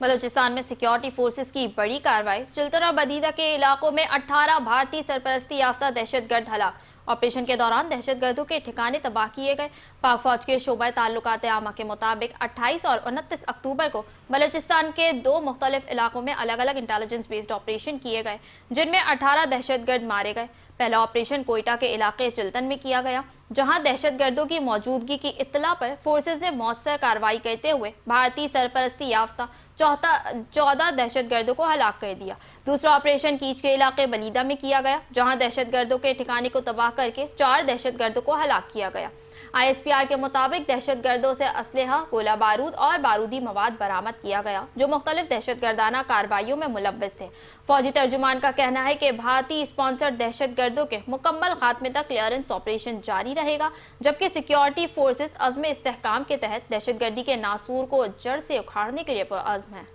बलूचिस्तान में security forces की बड़ी कार्रवाई। चिल्तन और बदीदा के इलाकों में 18 भारतीय सरपरस्ती याफ्ता दहशतगर्द हलाक। ऑपरेशन के दौरान दहशतगर्दों के ठिकाने तबाह किए गए। पाक फौज के शोबा ताल्लुकात आमा के मुताबिक 28 और 29 अक्टूबर को बलूचिस्तान के 2 मुख्तलिफ इलाकों में अलग अलग इंटेलिजेंस बेस्ड ऑपरेशन किए गए, जिनमें 18 दहशतगर्द मारे गए। पहला ऑपरेशन कोयटा के इलाके चिल्तन में किया गया, जहां दहशतगर्दों की मौजूदगी की इत्तला पर फोर्सेज ने मौसर कार्रवाई करते हुए भारतीय सरपरस्ती याफ्ता 14 दहशतगर्दों को हलाक कर दिया। दूसरा ऑपरेशन कीच के इलाके बलीदा में किया गया, जहां दहशतगर्दों के ठिकाने को तबाह करके 4 दहशतगर्दों को हलाक किया गया। ISPR के मुताबिक दहशतगर्दों से असलहा, गोला बारूद और बारूदी मवाद बरामद किया गया, जो मुख्तलिफ दहशतगर्दाना कार्रवाइयों में मुलव्वस थे। फौजी तर्जुमान का कहना है कि भारतीय स्पॉन्सर्ड दहशतगर्दों के मुकम्मल खात्मे तक क्लियरेंस ऑपरेशन जारी रहेगा, जबकि सिक्योरिटी फोर्सेस अज़्म इस्तेहकाम के तहत दहशतगर्दी के नासूर को जड़ से उखाड़ने के लिए पुरअज़्म है।